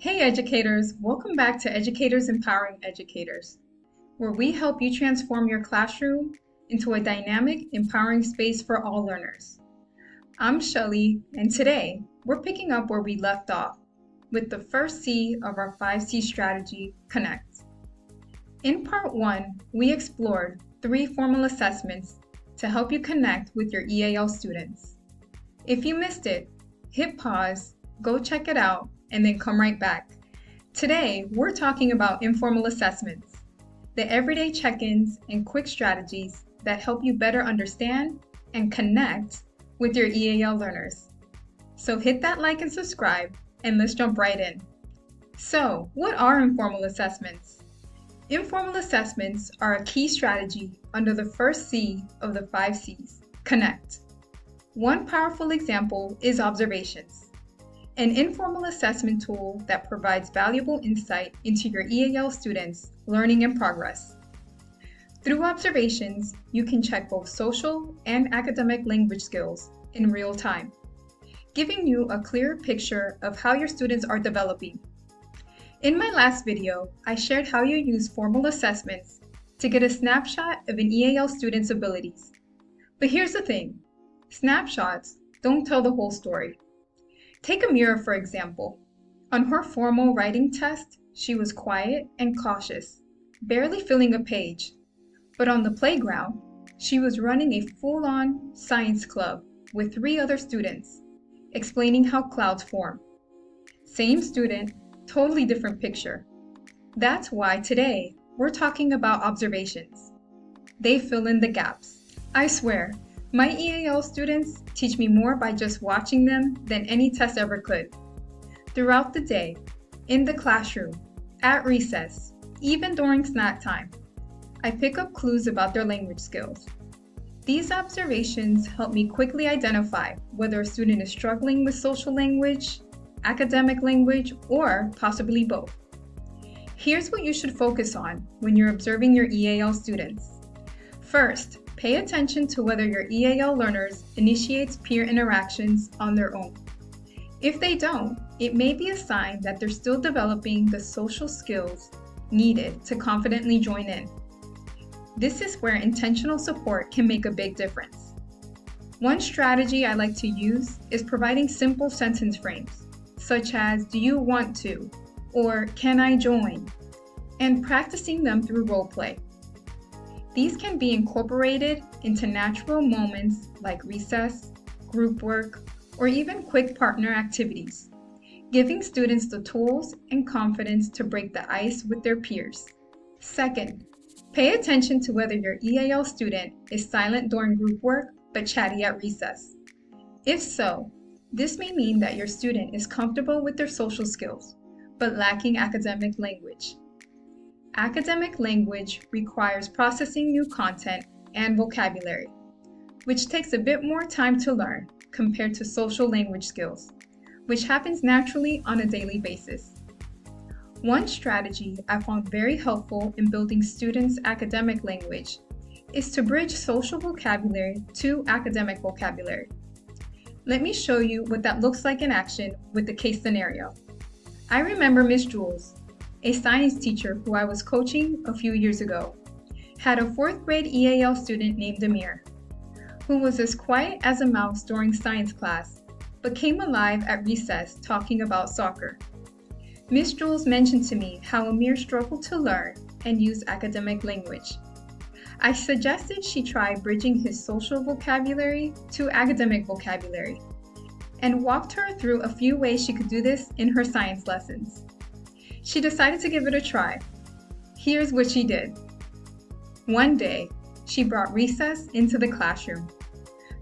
Hey educators, welcome back to Educators Empowering Educators, where we help you transform your classroom into a dynamic, empowering space for all learners. I'm Shelly, and today we're picking up where we left off with the first C of our 5C strategy, Connect. In part 1, we explored 3 formal assessments to help you connect with your EAL students. If you missed it, hit pause, go check it out, and then come right back. Today, we're talking about informal assessments, the everyday check-ins and quick strategies that help you better understand and connect with your EAL learners. So hit that like and subscribe, and let's jump right in. So, what are informal assessments? Informal assessments are a key strategy under the first C of the 5 C's, Connect. One powerful example is Observations, an informal assessment tool that provides valuable insight into your EAL students' learning and progress. Through Observations, you can check both social and academic language skills in real time, giving you a clearer picture of how your students are developing. In my last video, I shared how you use formal assessments to get a snapshot of an EAL student's abilities. But here's the thing, snapshots don't tell the whole story. Take Amira, for example. On her formal writing test, she was quiet and cautious, barely filling a page. But on the playground, she was running a full-on science club with 3 other students, explaining how clouds form. Same student, totally different picture. That's why today, we're talking about observations. They fill in the gaps. I swear, my EAL students teach me more by just watching them than any test ever could. Throughout the day, in the classroom, at recess, even during snack time, I pick up clues about their language skills. These observations help me quickly identify whether a student is struggling with social language, academic language, or possibly both. Here's what you should focus on when you're observing your EAL students. First, pay attention to whether your EAL learners initiates peer interactions on their own. If they don't, it may be a sign that they're still developing the social skills needed to confidently join in. This is where intentional support can make a big difference. One strategy I like to use is providing simple sentence frames, such as, "Do you want to?" or "Can I join?" and practicing them through role play. These can be incorporated into natural moments like recess, group work, or even quick partner activities, giving students the tools and confidence to break the ice with their peers. Second, pay attention to whether your EAL student is silent during group work but chatty at recess. If so, this may mean that your student is comfortable with their social skills, but lacking academic language. Academic language requires processing new content and vocabulary, which takes a bit more time to learn compared to social language skills, which happens naturally on a daily basis. One strategy I found very helpful in building students' academic language is to bridge social vocabulary to academic vocabulary. Let me show you what that looks like in action with the case scenario. I remember Miss Jules, a science teacher who I was coaching a few years ago, had a 4th grade EAL student named Amir, who was as quiet as a mouse during science class, but came alive at recess talking about soccer. Miss Jules mentioned to me how Amir struggled to learn and use academic language. I suggested she try bridging his social vocabulary to academic vocabulary, and walked her through a few ways she could do this in her science lessons. She decided to give it a try. Here's what she did. One day, she brought recess into the classroom.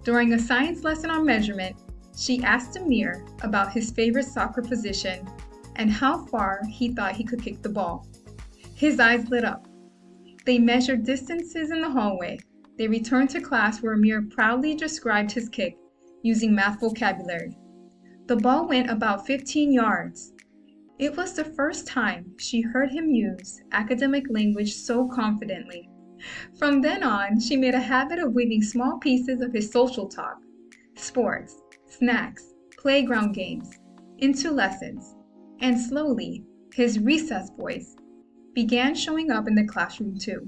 During a science lesson on measurement, she asked Amir about his favorite soccer position and how far he thought he could kick the ball. His eyes lit up. They measured distances in the hallway. They returned to class where Amir proudly described his kick using math vocabulary. The ball went about 15 yards. It was the first time she heard him use academic language so confidently. From then on, she made a habit of weaving small pieces of his social talk, sports, snacks, playground games, into lessons, And slowly, his recess voice began showing up in the classroom too.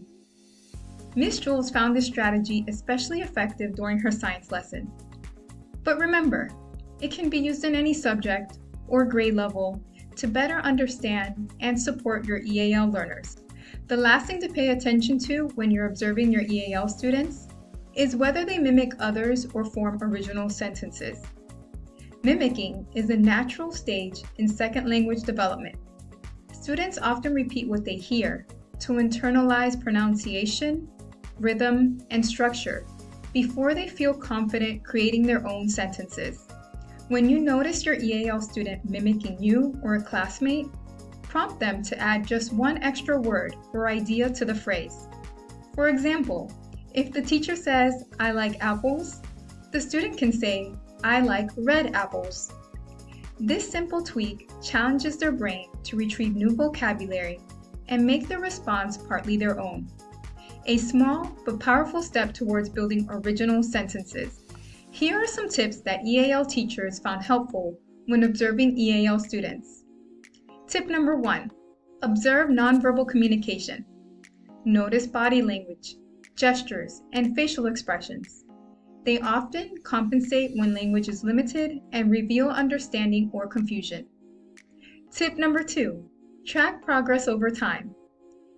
Miss Jules found this strategy especially effective during her science lesson. But remember, it can be used in any subject or grade level to better understand and support your EAL learners. The last thing to pay attention to when you're observing your EAL students is whether they mimic others or form original sentences. Mimicking is a natural stage in second language development. Students often repeat what they hear to internalize pronunciation, rhythm, and structure before they feel confident creating their own sentences. When you notice your EAL student mimicking you or a classmate, prompt them to add just one extra word or idea to the phrase. For example, if the teacher says, "I like apples," the student can say, "I like red apples." This simple tweak challenges their brain to retrieve new vocabulary and make the response partly their own. A small but powerful step towards building original sentences. Here are some tips that EAL teachers found helpful when observing EAL students. Tip number 1, observe nonverbal communication. Notice body language, gestures, and facial expressions. They often compensate when language is limited and reveal understanding or confusion. Tip number 2, track progress over time.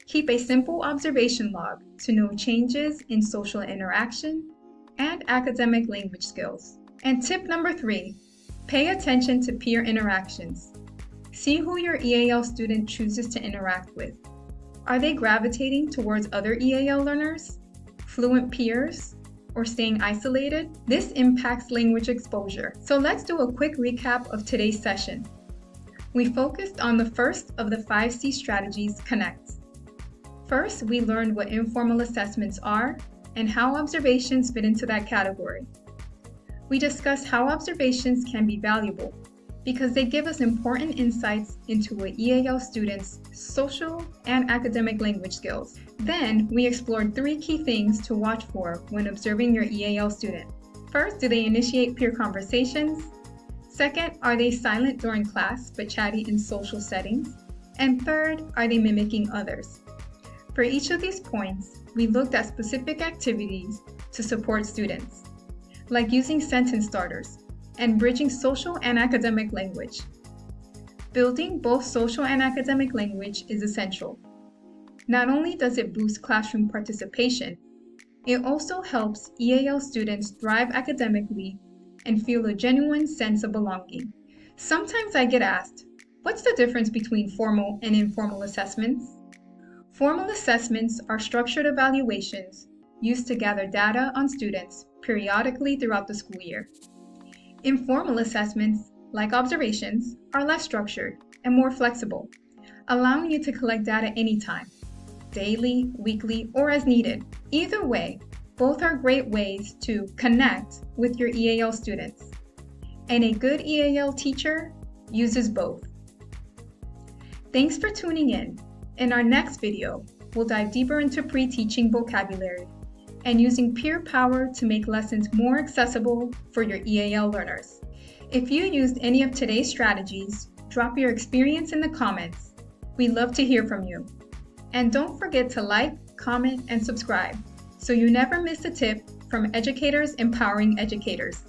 Keep a simple observation log to know changes in social interaction and academic language skills. And tip number 3, pay attention to peer interactions. See who your EAL student chooses to interact with. Are they gravitating towards other EAL learners, fluent peers, or staying isolated? This impacts language exposure. So let's do a quick recap of today's session. We focused on the first of the 5C strategies, connect. First, we learned what informal assessments are and how observations fit into that category. We discussed how observations can be valuable because they give us important insights into an EAL student's social and academic language skills. Then, we explored 3 key things to watch for when observing your EAL student. First, do they initiate peer conversations? Second, are they silent during class but chatty in social settings? And third, are they mimicking others? For each of these points, we looked at specific activities to support students, like using sentence starters and bridging social and academic language. Building both social and academic language is essential. Not only does it boost classroom participation, it also helps EAL students thrive academically and feel a genuine sense of belonging. Sometimes I get asked, what's the difference between formal and informal assessments? Formal assessments are structured evaluations used to gather data on students periodically throughout the school year. Informal assessments, like observations, are less structured and more flexible, allowing you to collect data anytime, daily, weekly, or as needed. Either way, both are great ways to connect with your EAL students, and a good EAL teacher uses both. Thanks for tuning in. In our next video, we'll dive deeper into pre-teaching vocabulary and using peer power to make lessons more accessible for your EAL learners. If you used any of today's strategies, drop your experience in the comments. We'd love to hear from you. And don't forget to like, comment, and subscribe so you never miss a tip from educators empowering educators.